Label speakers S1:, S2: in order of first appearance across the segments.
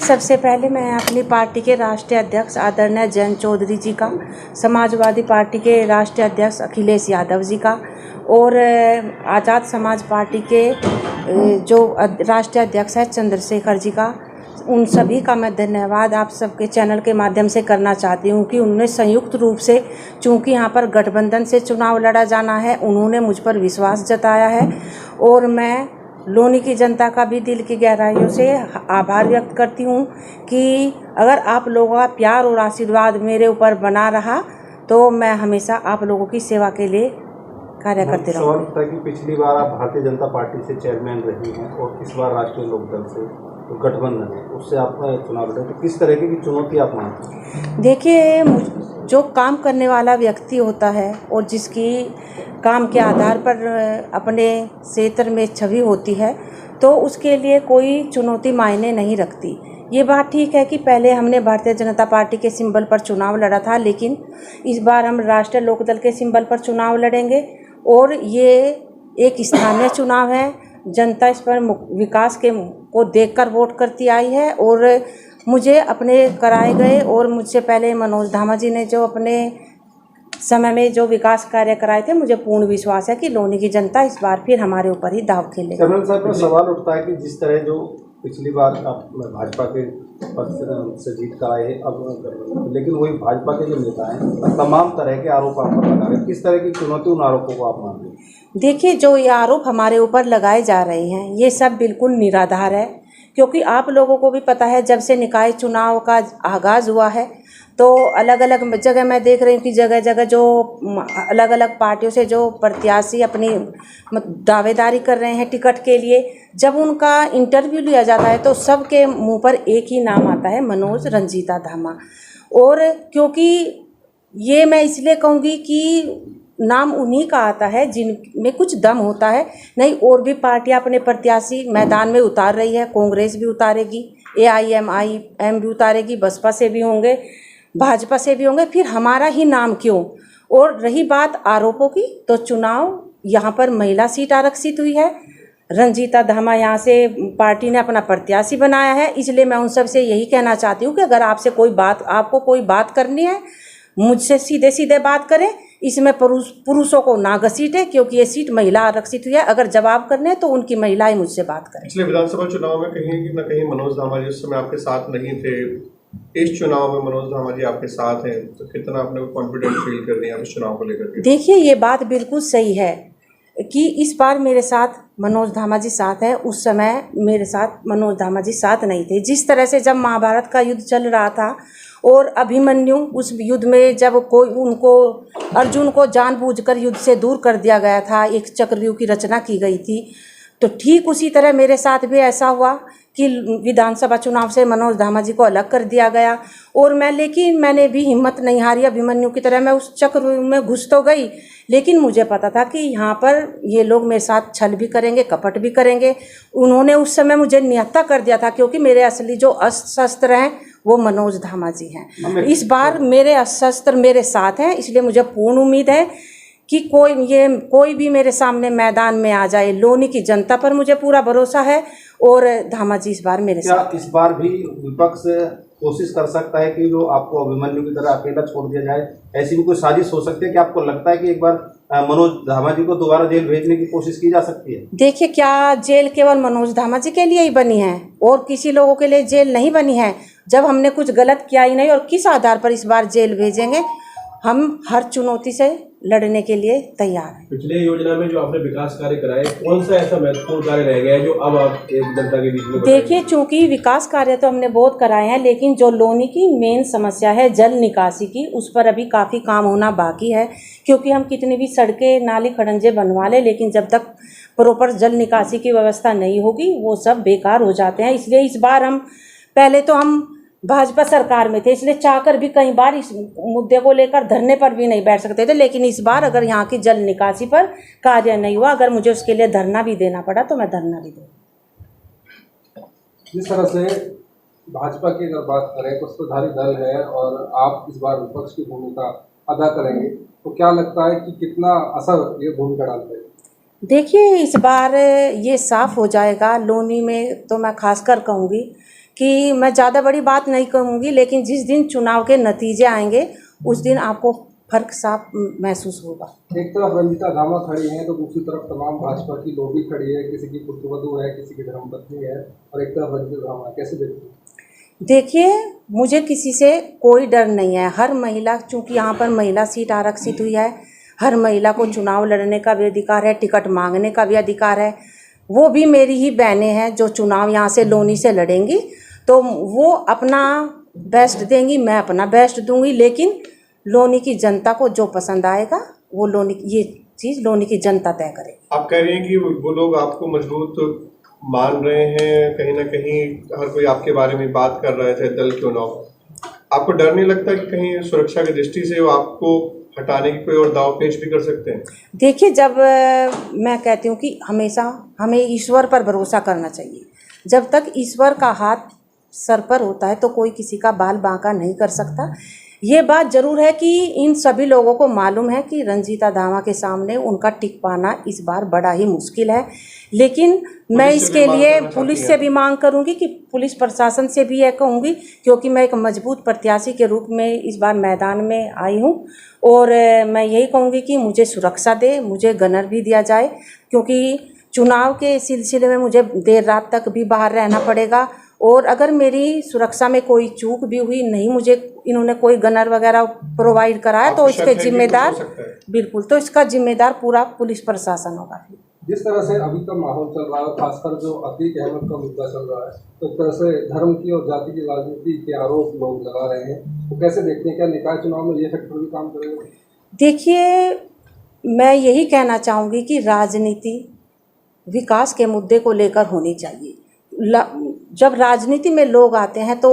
S1: सबसे पहले मैं अपनी पार्टी के राष्ट्रीय अध्यक्ष आदरणीय जयंत चौधरी जी का, समाजवादी पार्टी के राष्ट्रीय अध्यक्ष अखिलेश यादव जी का और आज़ाद समाज पार्टी के जो राष्ट्रीय अध्यक्ष है चंद्रशेखर जी का, उन सभी का मैं धन्यवाद आप सबके चैनल के माध्यम से करना चाहती हूँ कि उन्होंने संयुक्त रूप से, चूँकि यहाँ पर गठबंधन से चुनाव लड़ा जाना है, उन्होंने मुझ पर विश्वास जताया है और मैं लोनी की जनता का भी दिल की गहराइयों से आभार व्यक्त करती हूँ कि अगर आप लोगों का प्यार और आशीर्वाद मेरे ऊपर बना रहा तो मैं हमेशा आप लोगों की सेवा के लिए कार्य करते रहूँगी।
S2: कि पिछली बार आप भारतीय जनता पार्टी से चेयरमैन रही हैं और इस बार राष्ट्रीय लोकदल से तो गठबंधन है, उससे आप चुनाव लड़े, तो किस तरह की चुनौती आप मानते हैं?
S1: देखिए, जो काम करने वाला व्यक्ति होता है और जिसकी काम के आधार पर अपने क्षेत्र में छवि होती है तो उसके लिए कोई चुनौती मायने नहीं रखती। ये बात ठीक है कि पहले हमने भारतीय जनता पार्टी के सिंबल पर चुनाव लड़ा था, लेकिन इस बार हम राष्ट्रीय लोकदल के सिंबल पर चुनाव लड़ेंगे और ये एक स्थानीय चुनाव है। जनता इस पर विकास को देखकर वोट करती आई है और मुझे अपने कराए गए और मुझसे पहले मनोज धामा जी ने जो अपने समय में जो विकास कार्य कराए थे, मुझे पूर्ण विश्वास है कि लोनी की जनता इस बार फिर हमारे ऊपर ही दाव खेलेगी।
S2: कर्नल साहब, सवाल उठता है कि जिस तरह जो पिछली बार आप भाजपा के पद से जीत कर आए, अब लेकिन वही भाजपा के जो नेता हैं तमाम तरह के आरोप आप पर लगा रहे, किस तरह की चुनौती उन आरोपों को आप मानते हैं?
S1: देखिए, जो ये आरोप हमारे ऊपर लगाए जा रहे हैं ये सब बिल्कुल निराधार है, क्योंकि आप लोगों को भी पता है जब से निकाय चुनाव का आगाज़ हुआ है तो अलग अलग जगह मैं देख रही हूँ कि जगह जगह जो अलग अलग पार्टियों से जो प्रत्याशी अपनी दावेदारी कर रहे हैं टिकट के लिए, जब उनका इंटरव्यू लिया जाता है तो सबके मुंह पर एक ही नाम आता है, मनोज रंजीता धामा। और क्योंकि ये मैं इसलिए कहूँगी कि नाम उन्हीं का आता है जिनमें कुछ दम होता है, नहीं और भी पार्टियां अपने प्रत्याशी मैदान में उतार रही है। कांग्रेस भी उतारेगी, AIMIM भी उतारेगी, बसपा से भी होंगे, भाजपा से भी होंगे, फिर हमारा ही नाम क्यों? और रही बात आरोपों की, तो चुनाव यहाँ पर महिला सीट आरक्षित हुई है, रंजीता धामा यहाँ से पार्टी ने अपना प्रत्याशी बनाया है, इसलिए मैं उन सब से यही कहना चाहती हूँ कि अगर आपको कोई बात करनी है मुझसे सीधे सीधे बात करें, इसमें पुरुषों को ना घसीटे, क्योंकि ये सीट महिला आरक्षित हुई है। अगर जवाब करने हैं तो उनकी महिलाएं मुझसे बात करें।
S3: पिछले विधानसभा चुनाव में कहीं न कहीं मनोज धामा जी उस समय आपके साथ नहीं थे, इस चुनाव में मनोज धामा जी आपके साथ हैं, तो कितना आपने कॉन्फिडेंट फील कर रही है इस चुनाव को लेकर?
S1: देखिए, ये बात बिल्कुल सही है कि इस बार मेरे साथ मनोज धामा जी साथ है, उस समय मेरे साथ मनोज धामा जी साथ नहीं थे। जिस तरह से जब महाभारत का युद्ध चल रहा था और अभिमन्यु उस युद्ध में जब अर्जुन को जानबूझकर युद्ध से दूर कर दिया गया था, एक चक्रव्यूह की रचना की गई थी, तो ठीक उसी तरह मेरे साथ भी ऐसा हुआ कि विधानसभा चुनाव से मनोज धामा जी को अलग कर दिया गया और लेकिन मैंने भी हिम्मत नहीं हारी, अभिमन्यु की तरह मैं उस चक्रव्यूह में घुस तो गई, लेकिन मुझे पता था कि यहाँ पर ये लोग मेरे साथ छल भी करेंगे, कपट भी करेंगे। उन्होंने उस समय मुझे निहत्था कर दिया था, क्योंकि मेरे असली जो अस्त्र हैं वो मनोज धामा जी हैं। इस बार मेरे अस्त्र मेरे साथ हैं, इसलिए मुझे पूर्ण उम्मीद है कि कोई भी मेरे सामने मैदान में आ जाए। लोनी की जनता पर मुझे पूरा भरोसा है और धामा जी इस बार मेरे साथ।
S2: इस बार भी विपक्ष कोशिश कर सकता है कि जो आपको अभिमन्यु की तरह अकेला छोड़ दिया जाए, ऐसी भी कोई साजिश हो सकती है कि आपको लगता है कि एक बार मनोज धामा जी को दोबारा जेल भेजने की कोशिश की जा सकती है?
S1: देखिए, क्या जेल केवल मनोज धामा जी के लिए ही बनी है और किसी लोगों के लिए जेल नहीं बनी है? जब हमने कुछ गलत किया ही नहीं, और किस आधार पर इस बार जेल भेजेंगे? हम हर चुनौती से लड़ने के लिए तैयार हैं।
S4: पिछले योजना में जो आपने विकास कार्य कराए, कौन सा ऐसा महत्वपूर्ण कार्य रह गया है जो अब आप जनता के बीच में?
S1: देखिए, चूंकि विकास कार्य तो हमने बहुत कराए हैं, लेकिन जो लोनी की मेन समस्या है जल निकासी की, उस पर अभी काफ़ी काम होना बाकी है। क्योंकि हम कितनी भी सड़कें नाली खड़ंजे बनवा लें, लेकिन जब तक प्रॉपर जल निकासी की व्यवस्था नहीं होगी वो सब बेकार हो जाते हैं। इसलिए इस बार पहले तो हम भाजपा सरकार में थे, इसलिए चाहकर भी कई बार इस मुद्दे को लेकर धरने पर भी नहीं बैठ सकते थे, लेकिन इस बार अगर यहाँ की जल निकासी पर कार्य नहीं हुआ, अगर मुझे उसके लिए धरना भी देना पड़ा तो मैं धरना भी दूँ।
S5: जिस तरह से भाजपा की अगर बात करें तो सत्ताधारी दल है और आप इस बार विपक्ष की भूमिका अदा करेंगे, तो क्या लगता है कि कितना असर ये भूमिका डालते हैं?
S1: देखिए, इस बार ये साफ हो जाएगा। लोनी में तो मैं खासकर कहूँगी कि मैं ज़्यादा बड़ी बात नहीं कहूँगी, लेकिन जिस दिन चुनाव के नतीजे आएंगे उस दिन आपको फर्क साफ महसूस होगा।
S5: एक तरफ रंजीता धामा खड़ी हैं तो दूसरी तरफ तमाम भाजपा की लोबी खड़ी है, किसी की पुत्रवधू है, किसी की धर्मपत्नी है, और एक तरफ रंजीता धामा है। कैसे देखते हैं?
S1: देखिए, मुझे किसी से कोई डर नहीं है। हर महिला, चूंकि यहाँ पर महिला सीट आरक्षित हुई है, हर महिला को चुनाव लड़ने का भी अधिकार है, टिकट मांगने का भी अधिकार है। वो भी मेरी ही बहनें हैं जो चुनाव यहाँ से लोनी से लड़ेंगी, तो वो अपना बेस्ट देंगी, मैं अपना बेस्ट दूंगी। लेकिन लोनी की जनता को जो पसंद आएगा वो ये चीज़ लोनी की जनता तय करेगी।
S3: आप कह रही हैं कि वो लोग आपको मजबूत मान रहे हैं, कहीं ना कहीं हर कोई आपके बारे में बात कर रहा है, चाहे दल क्यों ना हो। आपको डर नहीं लगता कि कहीं सुरक्षा की दृष्टि से वो आपको हटाने की कोई और दाव पेश भी कर सकते हैं?
S1: देखिए, जब मैं कहती हूँ कि हमेशा हमें ईश्वर पर भरोसा करना चाहिए। जब तक ईश्वर का हाथ सर पर होता है तो कोई किसी का बाल बांका नहीं कर सकता। ये बात ज़रूर है कि इन सभी लोगों को मालूम है कि रंजीता धामा के सामने उनका टिक पाना इस बार बड़ा ही मुश्किल है। लेकिन मैं इसके लिए पुलिस से भी मांग करूंगी कि पुलिस प्रशासन से भी यह कहूंगी, क्योंकि मैं एक मजबूत प्रत्याशी के रूप में इस बार मैदान में आई हूं, और मैं यही कहूंगी कि मुझे सुरक्षा दे, मुझे गनर भी दिया जाए, क्योंकि चुनाव के सिलसिले में मुझे देर रात तक भी बाहर रहना पड़ेगा। और अगर मेरी सुरक्षा में कोई चूक भी हुई, नहीं मुझे इन्होंने कोई गनर वगैरह प्रोवाइड कराया, तो इसके जिम्मेदार बिल्कुल, तो इसका जिम्मेदार पूरा पुलिस प्रशासन होगा।
S5: जिस तरह से अभी का माहौल चल रहा है, खासकर जो अतीक अहमद का मुद्दा चल रहा है, तो एक तरह से धर्म की और जाति की राजनीति के आरोप लोग लगा रहे हैं, तो कैसे देखते हैं, क्या निकाय चुनाव में ये फैक्टर भी काम करेगा?
S1: देखिए, मैं यही कहना चाहूँगी कि राजनीति विकास के मुद्दे को लेकर होनी चाहिए। जब राजनीति में लोग आते हैं तो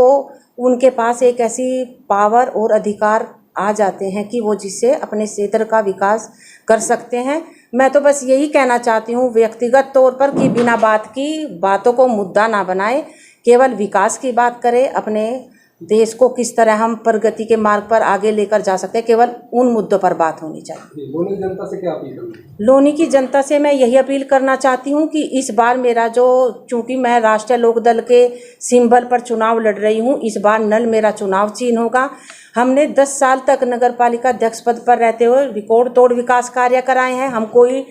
S1: उनके पास एक ऐसी पावर और अधिकार आ जाते हैं कि वो जिससे अपने क्षेत्र का विकास कर सकते हैं। मैं तो बस यही कहना चाहती हूँ व्यक्तिगत तौर पर कि बिना बातों को मुद्दा ना बनाए, केवल विकास की बात करें, अपने देश को किस तरह हम प्रगति के मार्ग पर आगे लेकर जा सकते हैं, केवल उन मुद्दों पर बात होनी चाहिए।
S5: लोनी की जनता से क्या अपील करेंगे?
S1: लोनी की जनता से मैं यही अपील करना चाहती हूँ कि इस बार मेरा चूँकि मैं राष्ट्रीय लोकदल के सिंबल पर चुनाव लड़ रही हूँ, इस बार नल मेरा चुनाव चिन्ह होगा। हमने 10 साल तक नगर पालिका अध्यक्ष पद पर रहते हुए रिकॉर्ड तोड़ विकास कार्य कराए हैं। हम कोई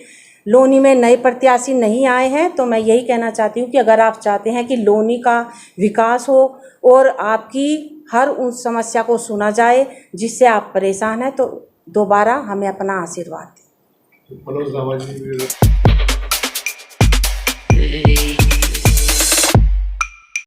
S1: लोनी में नए प्रत्याशी नहीं आए हैं। तो मैं यही कहना चाहती हूँ कि अगर आप चाहते हैं कि लोनी का विकास हो और आपकी हर उस समस्या को सुना जाए जिससे आप परेशान हैं, तो दोबारा हमें अपना आशीर्वाद दें।
S3: मनोज धामा जी